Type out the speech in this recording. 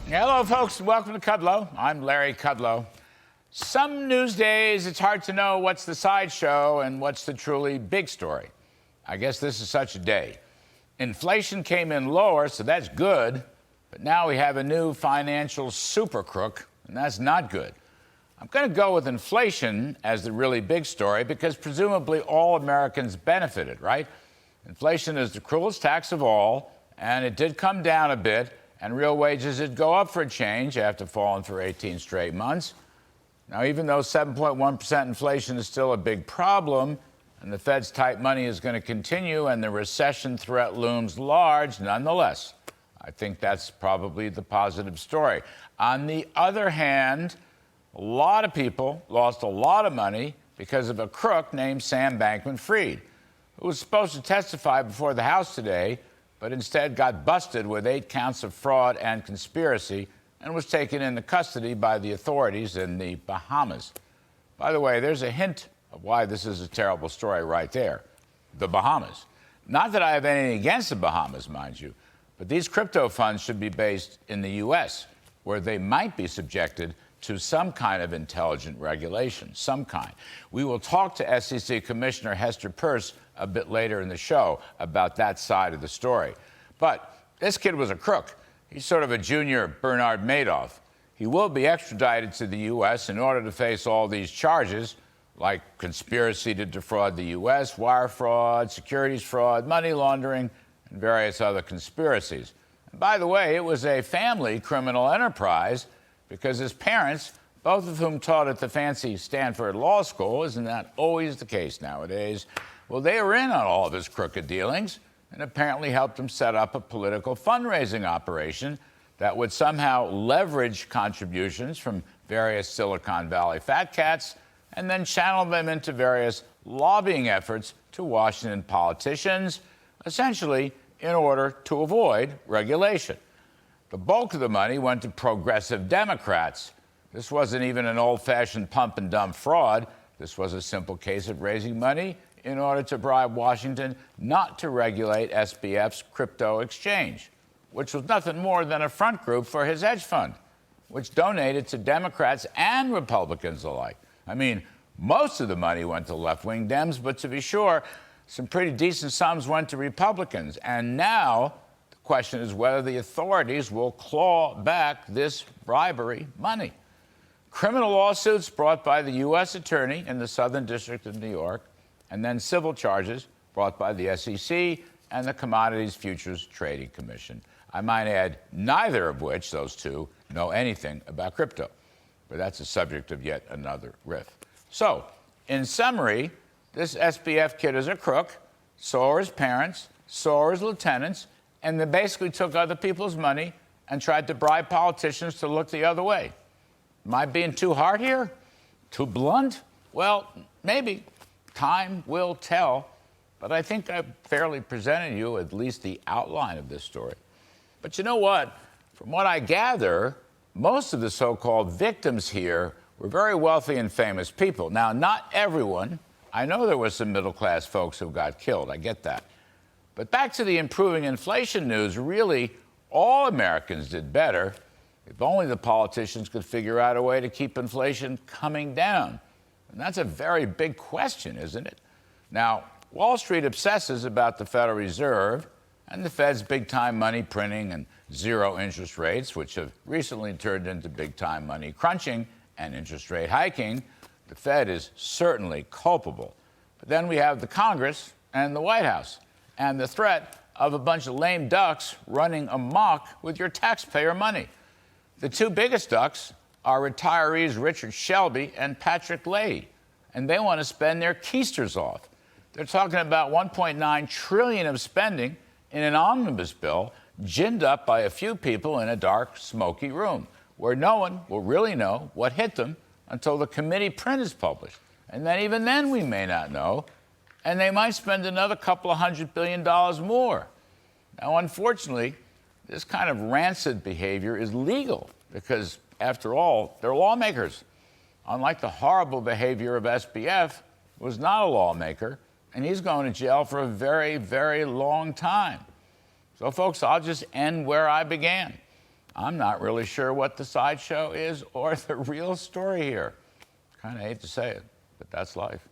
Hello, folks, and welcome to Kudlow. I'm Larry Kudlow. Some news days, it's hard to know what's the sideshow and what's the truly big story. I guess this is such a day. Inflation came in lower, so that's good. But now we have a new financial super crook, and that's not good. I'm going to go with inflation as the really big story because presumably all Americans benefited, right? Inflation is the cruelest tax of all, and it did come down a bit, and real wages did go up for a change after falling for 18 straight months. Now, even though 7.1% inflation is still a big problem, and the Fed's tight money is going to continue, and the recession threat looms large, nonetheless, I think that's probably the positive story. On the other hand, a lot of people lost a lot of money because of a crook named Sam Bankman-Fried, who was supposed to testify before the House today, but instead got busted with 8 counts of fraud and conspiracy and was taken into custody by the authorities in the Bahamas. By the way, there's a hint of why this is a terrible story right there. The Bahamas. Not that I have anything against the Bahamas, mind you, but these crypto funds should be based in the U.S., where they might be subjected to some kind of intelligent regulation, some kind. We will talk to SEC Commissioner Hester Peirce a bit later in the show about that side of the story. But this kid was a crook. He's sort of a junior Bernard Madoff. He will be extradited to the U.S. in order to face all these charges, like conspiracy to defraud the U.S., wire fraud, securities fraud, money laundering, and various other conspiracies. And by the way, it was a family criminal enterprise because his parents, both of whom taught at the fancy Stanford Law School, isn't that always the case nowadays? Well, they were in on all of his crooked dealings and apparently helped him set up a political fundraising operation that would somehow leverage contributions from various Silicon Valley fat cats and then channel them into various lobbying efforts to Washington politicians, essentially in order to avoid regulation. The bulk of the money went to progressive Democrats. This wasn't even an old-fashioned pump-and-dump fraud. This was a simple case of raising money in order to bribe Washington not to regulate SBF's crypto exchange, which was nothing more than a front group for his hedge fund, which donated to Democrats and Republicans alike. I mean, most of the money went to left-wing Dems, but to be sure, some pretty decent sums went to Republicans. And now the question is whether the authorities will claw back this bribery money. Criminal lawsuits brought by the U.S. Attorney in the Southern District of New York, and then civil charges brought by the SEC and the Commodities Futures Trading Commission. I might add, neither of which, those two, know anything about crypto. But that's a subject of yet another riff. So, in summary, this SBF kid is a crook, so are his parents, so are his lieutenants, and they basically took other people's money and tried to bribe politicians to look the other way. Am I being too hard here? Too blunt? Well, maybe. Time will tell. But I think I've fairly presented you at least the outline of this story. But you know what? From what I gather, most of the so-called victims here were very wealthy and famous people. Now, not everyone. I know there were some middle-class folks who got killed. I get that. But back to the improving inflation news, really, all Americans did better if only the politicians could figure out a way to keep inflation coming down. And that's a very big question, isn't it? Now, Wall Street obsesses about the Federal Reserve and the Fed's big-time money printing and zero interest rates, which have recently turned into big-time money crunching and interest rate hiking. The Fed is certainly culpable. But then we have the Congress and the White House and the threat of a bunch of lame ducks running amok with your taxpayer money. The two biggest ducks are retirees Richard Shelby and Patrick Leahy, and they want to spend their keisters off. They're talking about $1.9 trillion of spending in an omnibus bill ginned up by a few people in a dark, smoky room where no one will really know what hit them until the committee print is published. And then even then we may not know, and they might spend another couple of $100 billion more. Now, unfortunately, this kind of rancid behavior is legal because, after all, they're lawmakers. Unlike the horrible behavior of SBF, who was not a lawmaker, and he's going to jail for a very, very long time. So, folks, I'll just end where I began. I'm not really sure what the sideshow is or the real story here. Kind of hate to say it, but that's life.